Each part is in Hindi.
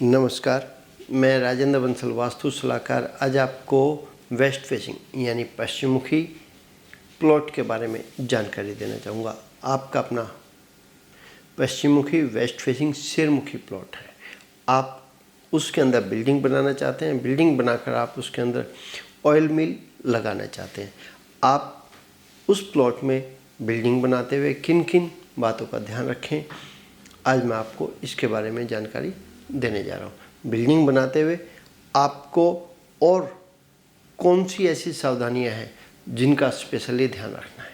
नमस्कार, मैं राजेंद्र बंसल वास्तु सलाहकार आज आपको वेस्ट फेसिंग यानी पश्चिममुखी प्लॉट के बारे में जानकारी देना चाहूँगा। आपका अपना पश्चिममुखी वेस्ट फेसिंग सिरमुखी प्लॉट है। आप उसके अंदर बिल्डिंग बनाना चाहते हैं, बिल्डिंग बनाकर आप उसके अंदर ऑयल मिल लगाना चाहते हैं। आप उस प्लॉट में बिल्डिंग बनाते हुए किन किन बातों का ध्यान रखें, आज मैं आपको इसके बारे में जानकारी देने जा रहा हूँ। बिल्डिंग बनाते हुए आपको और कौन सी ऐसी सावधानियां हैं जिनका स्पेशली ध्यान रखना है।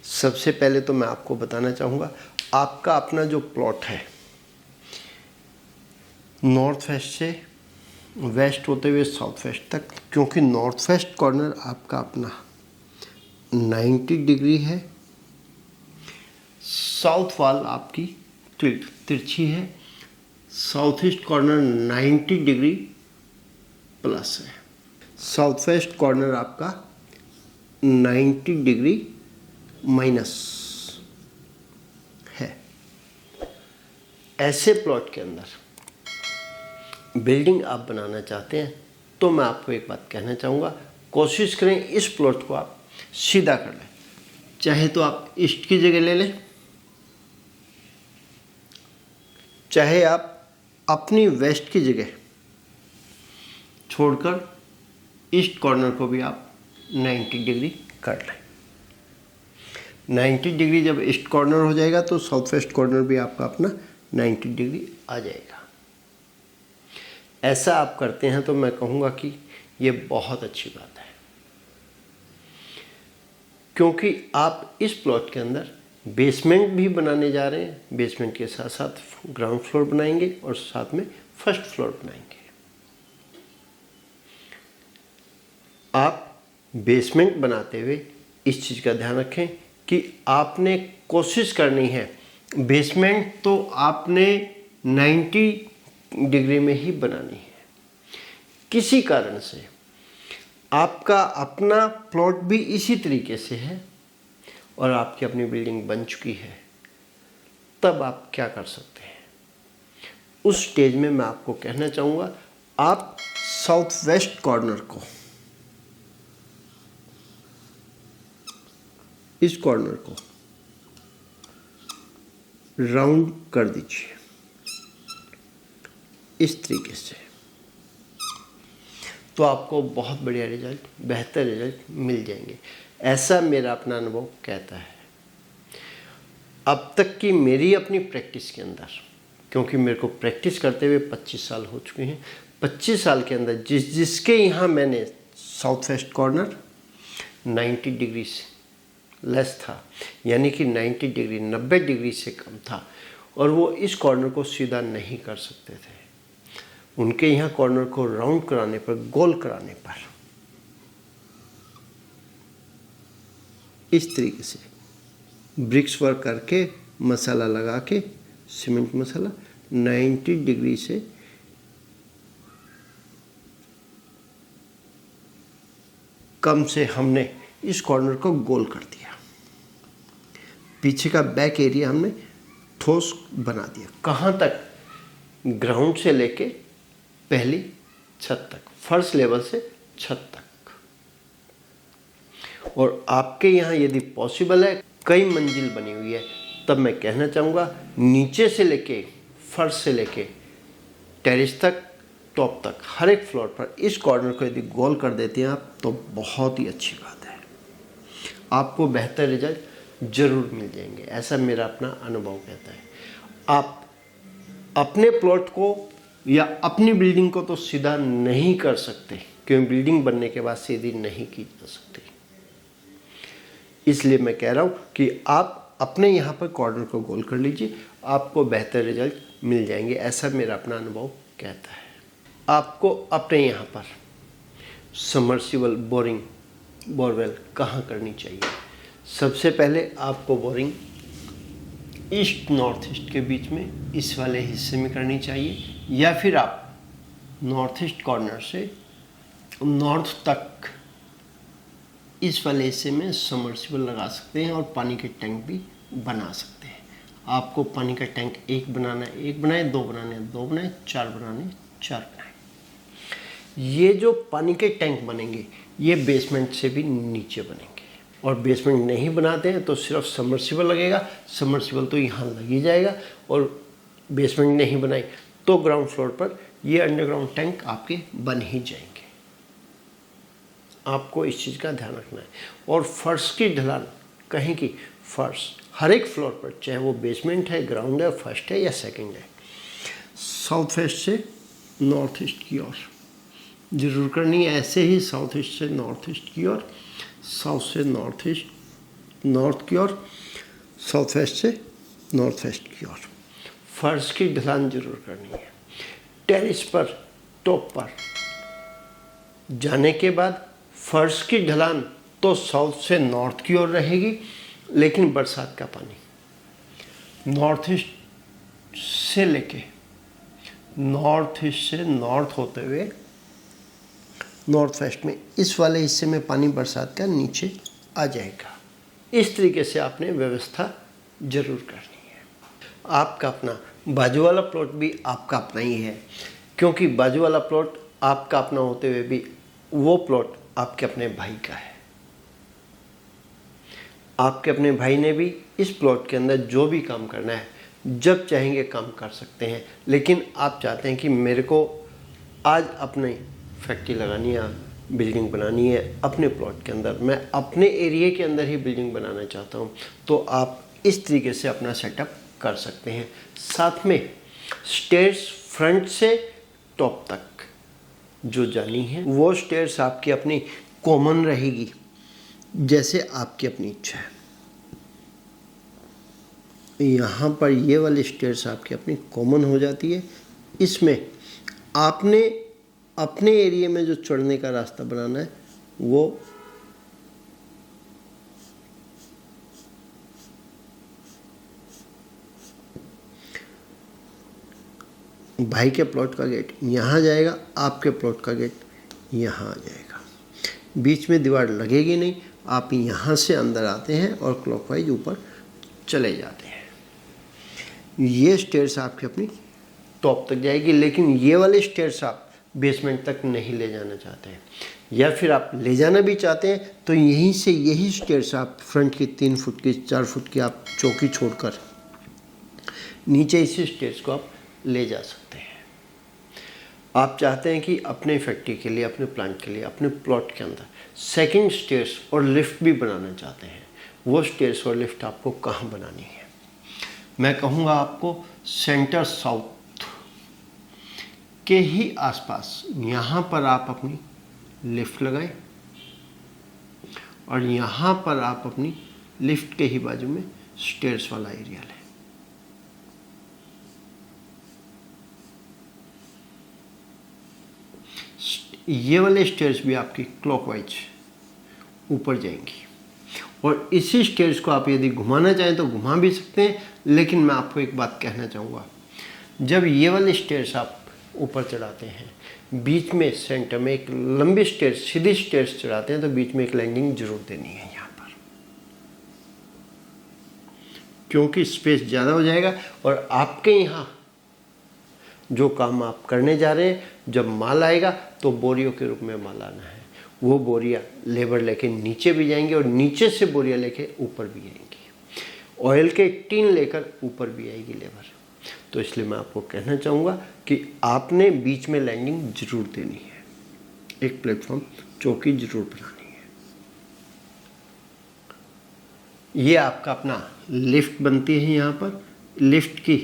सबसे पहले तो मैं आपको बताना चाहूँगा, आपका अपना जो प्लॉट है नॉर्थ वेस्ट से वेस्ट होते हुए साउथ वेस्ट तक, क्योंकि नॉर्थ वेस्ट कॉर्नर आपका अपना 90 डिग्री है, साउथ वॉल आपकी तिरछी है, south east corner 90 degree plus है, साउथ वेस्ट कॉर्नर आपका 90 डिग्री माइनस है। ऐसे प्लॉट के अंदर बिल्डिंग आप बनाना चाहते हैं तो मैं आपको एक बात कहना चाहूँगा, कोशिश करें इस प्लॉट को आप सीधा कर लें। चाहे तो आप ईस्ट की जगह ले लें, चाहे आप अपनी वेस्ट की जगह छोड़कर ईस्ट कॉर्नर को भी आप 90 डिग्री कर लें। 90 डिग्री जब ईस्ट कॉर्नर हो जाएगा तो साउथ वेस्ट कॉर्नर भी आपका अपना 90 डिग्री आ जाएगा। ऐसा आप करते हैं तो मैं कहूँगा कि ये बहुत अच्छी बात है, क्योंकि आप इस प्लॉट के अंदर बेसमेंट भी बनाने जा रहे हैं। बेसमेंट के साथ साथ ग्राउंड फ्लोर बनाएंगे और साथ में फर्स्ट फ्लोर बनाएंगे। आप बेसमेंट बनाते हुए इस चीज़ का ध्यान रखें कि आपने कोशिश करनी है बेसमेंट तो आपने 90 डिग्री में ही बनानी है। किसी कारण से आपका अपना प्लॉट भी इसी तरीके से है और आपकी अपनी बिल्डिंग बन चुकी है, तब आप क्या कर सकते हैं। उस स्टेज में मैं आपको कहना चाहूँगा, आप साउथ वेस्ट कॉर्नर को, इस कॉर्नर को राउंड कर दीजिए इस तरीके से, तो आपको बहुत बढ़िया रिजल्ट, बेहतर रिजल्ट मिल जाएंगे। ऐसा मेरा अपना अनुभव कहता है। अब तक की मेरी अपनी प्रैक्टिस के अंदर, क्योंकि मेरे को प्रैक्टिस करते हुए 25 साल हो चुके हैं, 25 साल के अंदर जिसके यहाँ मैंने साउथ वेस्ट कॉर्नर 90 डिग्री से लेस था, यानी कि 90 डिग्री 90 डिग्री से कम था, और वो इस कॉर्नर को सीधा नहीं कर सकते थे। उनके यहाँ कॉर्नर को राउंड कराने पर, गोल कराने पर इस तरीके से ब्रिक्स वर्क करके, मसाला लगा के, सीमेंट मसाला 90 डिग्री से कम से हमने इस कॉर्नर को गोल कर दिया। पीछे का बैक एरिया हमने ठोस बना दिया। कहाँ तक? ग्राउंड से लेके पहली छत तक, फर्स्ट लेवल से छत तक। और आपके यहाँ यदि पॉसिबल है, कई मंजिल बनी हुई है, तब मैं कहना चाहूँगा नीचे से लेके, फर्श से लेके टेरेस तक, टॉप तक, हर एक फ्लोर पर इस कॉर्नर को यदि गोल कर देते हैं आप, तो बहुत ही अच्छी बात है। आपको बेहतर रिजल्ट जरूर मिल जाएंगे, ऐसा मेरा अपना अनुभव कहता है। आप अपने प्लॉट को या अपनी बिल्डिंग को तो सीधा नहीं कर सकते, क्योंकि बिल्डिंग बनने के बाद सीधी नहीं की जा सकती। इसलिए मैं कह रहा हूँ कि आप अपने यहाँ पर कॉर्नर को गोल कर लीजिए, आपको बेहतर रिजल्ट मिल जाएंगे, ऐसा मेरा अपना अनुभव कहता है। आपको अपने यहाँ पर सबमर्सिबल बोरिंग, बोरवेल कहाँ करनी चाहिए? सबसे पहले आपको बोरिंग ईस्ट नॉर्थ ईस्ट के बीच में, इस वाले हिस्से में करनी चाहिए, या फिर आप नॉर्थ ईस्ट कॉर्नर से नॉर्थ तक इस वाले हिस्से में सबमर्सिबल लगा सकते हैं और पानी के टैंक भी बना सकते हैं। आपको पानी का टैंक एक बनाना है, एक बनाए, दो बनाने हैं, दो बनाए, चार बनाने, चार बनाए। ये जो पानी के टैंक बनेंगे ये बेसमेंट से भी नीचे बनेंगे। और बेसमेंट नहीं बनाते हैं तो सिर्फ सबमर्सिबल लगेगा, सबमर्सिबल तो यहाँ लग ही जाएगा। और बेसमेंट नहीं बनाई तो ग्राउंड फ्लोर पर ये अंडरग्राउंड टैंक आपके बन ही जाएंगे। आपको इस चीज़ का ध्यान रखना है। और फर्श की ढलान, कहीं की फर्श हर एक फ्लोर पर, चाहे वो बेसमेंट है, ग्राउंड है, फर्स्ट है या सेकंड है, साउथ वेस्ट से नॉर्थ ईस्ट की ओर जरूर करनी है। ऐसे ही साउथ ईस्ट से नॉर्थ ईस्ट की ओर, साउथ से नॉर्थ ईस्ट नॉर्थ की ओर, साउथ वेस्ट से नॉर्थ वेस्ट की ओर फर्श की ढलान जरूर करनी है। टेरेस पर, टॉप पर जाने के बाद फर्श की ढलान तो साउथ से नॉर्थ की ओर रहेगी, लेकिन बरसात का पानी नॉर्थ ईस्ट से लेके नॉर्थ ईस्ट से नॉर्थ होते हुए नॉर्थ वेस्ट में इस वाले हिस्से में पानी बरसात का नीचे आ जाएगा। इस तरीके से आपने व्यवस्था जरूर करनी है। आपका अपना बाजू वाला प्लॉट भी आपका अपना ही है, क्योंकि बाजू वाला प्लॉट आपका अपना होते हुए भी वो प्लॉट आपके अपने भाई का है। आपके अपने भाई ने भी इस प्लॉट के अंदर जो भी काम करना है जब चाहेंगे काम कर सकते हैं। लेकिन आप चाहते हैं कि मेरे को आज अपनी फैक्ट्री लगानी है, बिल्डिंग बनानी है अपने प्लॉट के अंदर, मैं अपने एरिया के अंदर ही बिल्डिंग बनाना चाहता हूँ, तो आप इस तरीके से अपना सेटअप कर सकते हैं। साथ में स्टेयर्स फ्रंट से टॉप तक जो जानी है वो स्टेयर्स आपकी अपनी कॉमन रहेगी, जैसे आपकी अपनी इच्छा है। यहाँ पर ये वाली स्टेयर्स आपकी अपनी कॉमन हो जाती है। इसमें आपने अपने एरिया में जो चढ़ने का रास्ता बनाना है वो भाई के प्लॉट का गेट यहाँ जाएगा, आपके प्लॉट का गेट यहाँ आ जाएगा। बीच में दीवार लगेगी नहीं, आप यहाँ से अंदर आते हैं और क्लॉकवाइज ऊपर चले जाते हैं। ये स्टेयर्स आपकी अपनी टॉप तक जाएगी, लेकिन ये वाले स्टेयर्स आप बेसमेंट तक नहीं ले जाना चाहते हैं, या फिर आप ले जाना भी चाहते हैं तो यहीं से यही स्टेयर्स आप फ्रंट की 3 फुट की 4 फुट की आप चौकी छोड़कर नीचे इसी स्टेयर्स को आप ले जा सकते हैं। आप चाहते हैं कि अपने फैक्ट्री के लिए, अपने प्लांट के लिए, अपने प्लॉट के अंदर सेकंड स्टेयर्स और लिफ्ट भी बनाना चाहते हैं, वो स्टेयर्स और लिफ्ट आपको कहाँ बनानी है? मैं कहूँगा आपको सेंटर साउथ के ही आसपास यहाँ पर आप अपनी लिफ्ट लगाएं और यहाँ पर आप अपनी लिफ्ट के ही बाजू में स्टेयर्स वाला एरिया लें। ये वाले स्टेयर्स भी आपकी क्लॉकवाइज ऊपर जाएंगी और इसी स्टेयर्स को आप यदि घुमाना चाहें तो घुमा भी सकते हैं। लेकिन मैं आपको एक बात कहना चाहूँगा, जब ये वाले स्टेयर्स आप ऊपर चढ़ाते हैं, बीच में सेंटर में एक लंबी स्टेयर्स, सीधी स्टेयर्स चढ़ाते हैं तो बीच में एक लैंडिंग जरूर देनी है यहाँ पर, क्योंकि स्पेस ज़्यादा हो जाएगा और आपके यहाँ जो काम आप करने जा रहे हैं, जब माल आएगा तो बोरियों के रूप में माल आना है। वो बोरियां लेबर लेके नीचे भी जाएंगे और नीचे से बोरियां लेके ऊपर भी आएंगी। ऑयल के टीन लेकर ऊपर भी आएगी लेबर। तो इसलिए मैं आपको कहना चाहूँगा कि आपने बीच में लैंडिंग जरूर देनी है, एक प्लेटफॉर्म चौकी जरूर बनानी है। ये आपका अपना लिफ्ट बनती है, यहाँ पर लिफ्ट की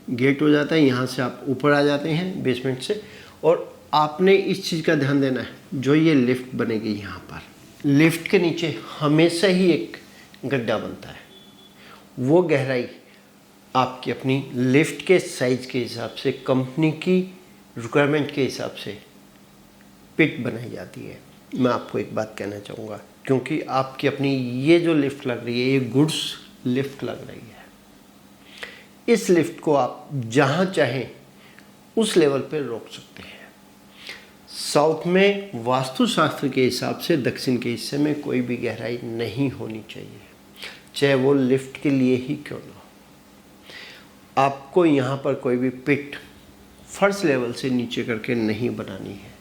गेट हो जाता है, यहाँ से आप ऊपर आ जाते हैं बेसमेंट से। और आपने इस चीज़ का ध्यान देना है, जो ये लिफ्ट बनेगी यहाँ पर, लिफ्ट के नीचे हमेशा ही एक गड्ढा बनता है। वो गहराई आपकी अपनी लिफ्ट के साइज के हिसाब से, कंपनी की रिक्वायरमेंट के हिसाब से पिट बनाई जाती है। मैं आपको एक बात कहना चाहूँगा, क्योंकि आपकी अपनी ये जो लिफ्ट लग रही है, ये गुड्स लिफ्ट लग रही है। इस लिफ्ट को आप जहाँ चाहें उस लेवल पर रोक सकते हैं। साउथ में वास्तुशास्त्र के हिसाब से दक्षिण के हिस्से में कोई भी गहराई नहीं होनी चाहिए। चाहे वो लिफ्ट के लिए ही क्यों ना हो। आपको यहाँ पर कोई भी पिट फर्स्ट लेवल से नीचे करके नहीं बनानी है।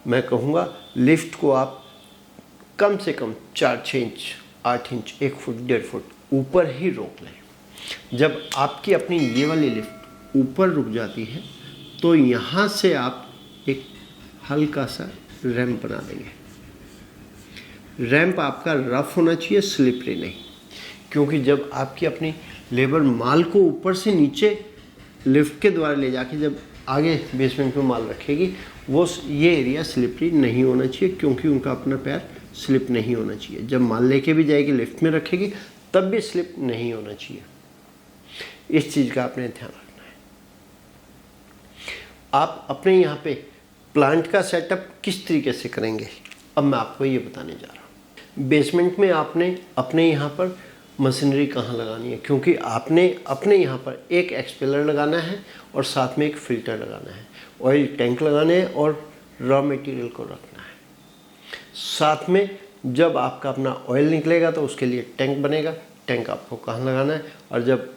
मैं कहूँगा लिफ्ट को आप कम से कम 4-6 इंच, 8 इंच, 1 फुट, 1.5 फुट ऊपर ही रोक लें। जब आपकी अपनी ये वाली लिफ्ट ऊपर रुक जाती है तो यहाँ से आप एक हल्का सा रैंप बना देंगे। रैंप आपका रफ होना चाहिए, स्लिपरी नहीं, क्योंकि जब आपकी अपनी लेबर माल को ऊपर से नीचे लिफ्ट के द्वारा ले जाके जब आगे बेसमेंट में माल रखेगी, वो ये एरिया स्लिपरी नहीं होना चाहिए, क्योंकि उनका अपना पैर स्लिप नहीं होना चाहिए। जब माल लेके भी जाएगी लिफ्ट में रखेगी तब भी स्लिप नहीं होना चाहिए। इस चीज़ का आपने ध्यान रखना है। आप अपने यहाँ पे प्लांट का सेटअप किस तरीके से करेंगे, अब मैं आपको ये बताने जा रहा हूँ। बेसमेंट में आपने अपने यहाँ पर मशीनरी कहाँ लगानी है, क्योंकि आपने अपने यहाँ पर एक एक्सपेलर लगाना है और साथ में एक फ़िल्टर लगाना है, ऑयल टैंक लगाने हैं और रॉ मटेरियल को रखना है। साथ में जब आपका अपना ऑयल निकलेगा तो उसके लिए टैंक बनेगा, टैंक आपको कहाँ लगाना है, और जब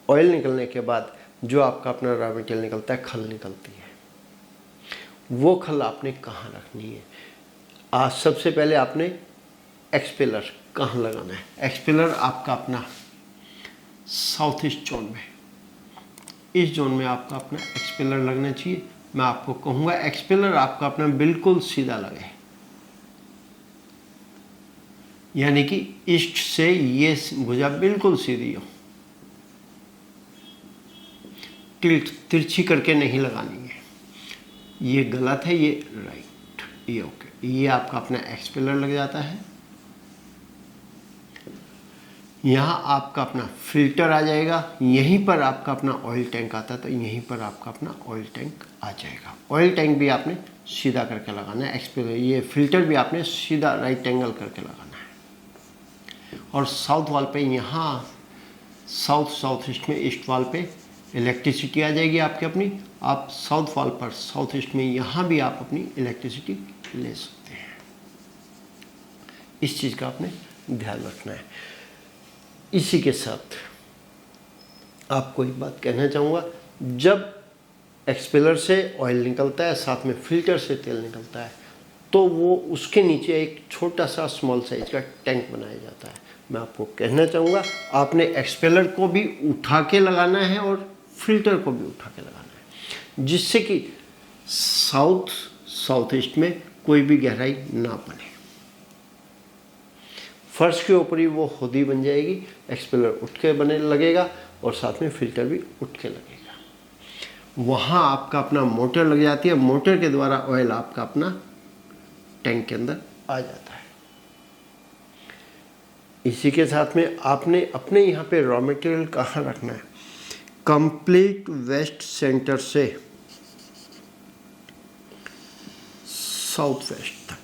ऑयल निकलने के बाद जो आपका अपना रॉ मटेरियल निकलता है, खल निकलती है, वो खल आपने कहाँ रखनी है। आज सबसे पहले आपने एक्सपेलर कहाँ लगाना है। एक्सपेलर आपका अपना साउथ ईस्ट जोन में, इस जोन में आपका अपना एक्सपेलर लगना चाहिए। मैं आपको कहूँगा एक्सपेलर आपका अपना बिल्कुल सीधा लगे, यानी कि ईस्ट से ये भुजा बिल्कुल सीधी हो, तिरछी करके नहीं लगानी है। ये गलत है, ये राइट, ये ओके। ये आपका अपना एक्सपेलर लग जाता है। यहाँ आपका अपना फिल्टर आ जाएगा, यहीं पर आपका अपना ऑयल टैंक आता है, तो यहीं पर आपका अपना ऑयल टैंक आ जाएगा। ऑयल टैंक भी आपने सीधा करके लगाना है, एक्सपेलर ये फिल्टर भी आपने सीधा राइट एंगल करके लगाना है। और साउथ वाल पे यहाँ साउथ ईस्ट में ईस्ट वाल पे इलेक्ट्रिसिटी आ जाएगी आपकी अपनी। आप साउथ वाल पर साउथ ईस्ट में यहाँ भी आप अपनी इलेक्ट्रिसिटी ले सकते हैं। इस चीज़ का आपने ध्यान रखना है। इसी के साथ आपको एक बात कहना चाहूँगा, जब एक्सपेलर से ऑयल निकलता है, साथ में फिल्टर से तेल निकलता है, तो वो उसके नीचे एक छोटा सा स्मॉल साइज का टैंक बनाया जाता है। मैं आपको कहना चाहूँगा आपने एक्सपेलर को भी उठा के लगाना है और फिल्टर को भी उठा के लगाना है, जिससे कि साउथ ईस्ट में कोई भी गहराई ना बने। फर्श के ऊपर ही वो खुद बन जाएगी, एक्सपेलर उठ के बने लगेगा और साथ में फिल्टर भी उठ के लगेगा। वहाँ आपका अपना मोटर लग जाती है, मोटर के द्वारा ऑयल आपका अपना टैंक के अंदर आ जाता है। इसी के साथ में आपने अपने यहाँ पे रॉ मटेरियल कहाँ रखना है, कंप्लीट वेस्ट सेंटर से साउथ वेस्ट तक।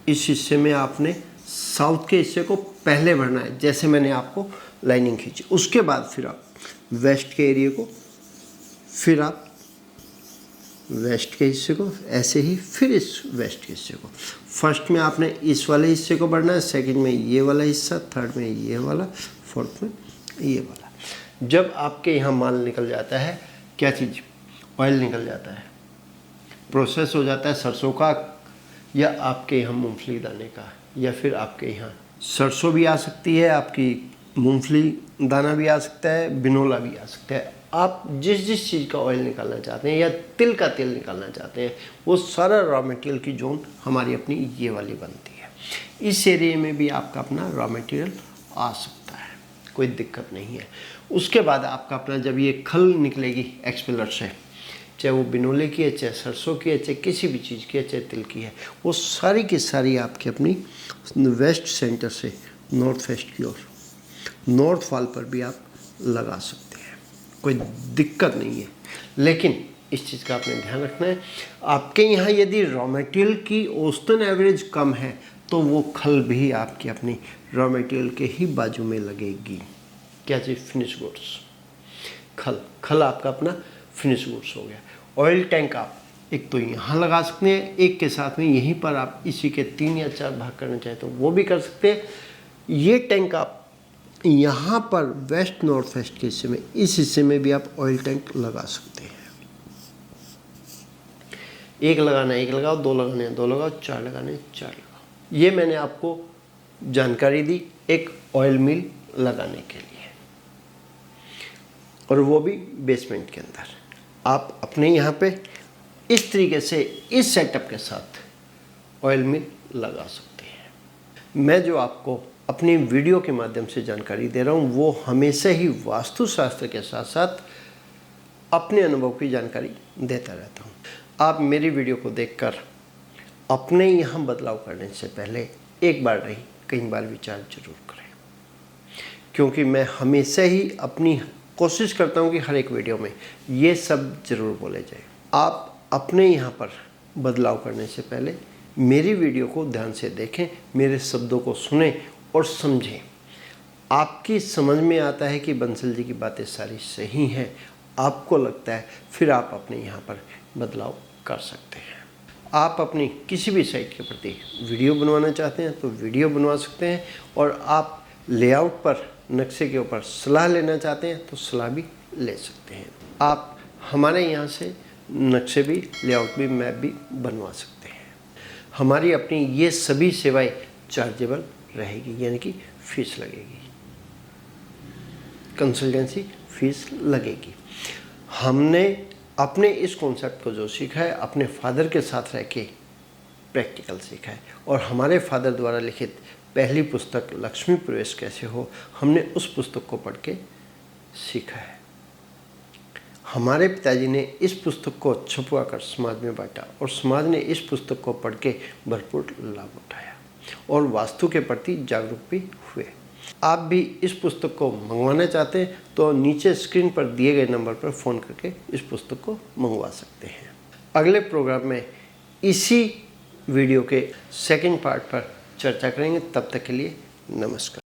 इस हिस्से में आपने साउथ के हिस्से को पहले भरना है, जैसे मैंने आपको लाइनिंग खींची। उसके बाद फिर आप वेस्ट के एरिया को, फिर आप वेस्ट के हिस्से को, ऐसे ही फिर इस वेस्ट के हिस्से को। फर्स्ट में आपने इस वाले हिस्से को भरना है, सेकंड में ये वाला हिस्सा, थर्ड में ये वाला, फोर्थ में ये वाला। जब आपके यहाँ माल निकल जाता है, क्या चीज़, ऑयल निकल जाता है, प्रोसेस हो जाता है सरसों का, या आपके यहाँ मूंगफली दाने का, या फिर आपके यहाँ सरसों भी आ सकती है, आपकी मूंगफली दाना भी आ सकता है, बिनोला भी आ सकता है। आप जिस चीज़ का ऑयल निकालना चाहते हैं या तिल का तेल निकालना चाहते हैं, वो सारा रॉ मटेरियल की जोन हमारी अपनी ये वाली बनती है। इस एरिया में भी आपका अपना रॉ मटेरियल आ सकता है, कोई दिक्कत नहीं है। उसके बाद आपका अपना जब ये खल निकलेगी एक्सपेलर से, चाहे वो बिनोले की है, चाहे सरसों की है, चाहे किसी भी चीज़ की है, चाहे तिल की है, वो सारी की सारी आपकी अपनी वेस्ट सेंटर से नॉर्थ वेस्ट की ओर, नॉर्थ वॉल पर भी आप लगा सकते हैं, कोई दिक्कत नहीं है। लेकिन इस चीज़ का आपने ध्यान रखना है, आपके यहाँ यदि रॉ मटेरियल की औसतन एवरेज कम है तो वो खल भी आपकी अपनी रॉ मटेरियल के ही बाजू में लगेगी। क्या चीज़, फिनिश गुड्स, खल आपका अपना फिनिश गुड्स हो गया। ऑयल टैंक आप एक तो यहाँ लगा सकते हैं, एक के साथ में यहीं पर आप इसी के 3 या 4 भाग करना चाहें तो वो भी कर सकते हैं। ये टैंक आप यहाँ पर वेस्ट नॉर्थ वेस्ट के हिस्से में, इस हिस्से में भी आप ऑयल टैंक लगा सकते हैं। एक लगाना है एक लगाओ, 2 लगाने हैं 2 लगाओ, 4 लगाने हैं 4 लगाओ। ये मैंने आपको जानकारी दी एक ऑयल मिल लगाने के लिए, और वो भी बेसमेंट के अंदर। आप अपने यहाँ पे इस तरीके से इस सेटअप के साथ ऑयल मिल लगा सकते हैं। मैं जो आपको अपनी वीडियो के माध्यम से जानकारी दे रहा हूँ वो हमेशा ही वास्तुशास्त्र के साथ साथ अपने अनुभव की जानकारी देता रहता हूँ। आप मेरी वीडियो को देखकर अपने यहाँ बदलाव करने से पहले एक बार नहीं कई बार विचार जरूर करें, क्योंकि मैं हमेशा ही अपनी कोशिश करता हूँ कि हर एक वीडियो में ये सब जरूर बोले जाए। आप अपने यहाँ पर बदलाव करने से पहले मेरी वीडियो को ध्यान से देखें, मेरे शब्दों को सुनें और समझें। आपकी समझ में आता है कि बंसल जी की बातें सारी सही हैं, आपको लगता है, फिर आप अपने यहाँ पर बदलाव कर सकते हैं। आप अपनी किसी भी साइट के प्रति वीडियो बनवाना चाहते हैं तो वीडियो बनवा सकते हैं, और आप लेआउट पर नक्शे के ऊपर सलाह लेना चाहते हैं तो सलाह भी ले सकते हैं। आप हमारे यहाँ से नक्शे भी, लेआउट भी, मैप भी बनवा सकते हैं। हमारी अपनी ये सभी सेवाएं चार्जेबल रहेगी, यानी कि फीस लगेगी, कंसल्टेंसी फीस लगेगी। हमने अपने इस कॉन्सेप्ट को जो सीखा है अपने फादर के साथ रह के प्रैक्टिकल सीखा है, और हमारे फादर द्वारा लिखित पहली पुस्तक लक्ष्मी प्रवेश कैसे हो, हमने उस पुस्तक को पढ़ के सीखा है। हमारे पिताजी ने इस पुस्तक को छपवा कर समाज में बांटा, और समाज ने इस पुस्तक को पढ़ के भरपूर लाभ उठाया और वास्तु के प्रति जागरूक भी हुए। आप भी इस पुस्तक को मंगवाना चाहते हैं तो नीचे स्क्रीन पर दिए गए नंबर पर फ़ोन करके इस पुस्तक को मंगवा सकते हैं। अगले प्रोग्राम में इसी वीडियो के सेकंड पार्ट पर चर्चा करेंगे। तब तक के लिए नमस्कार।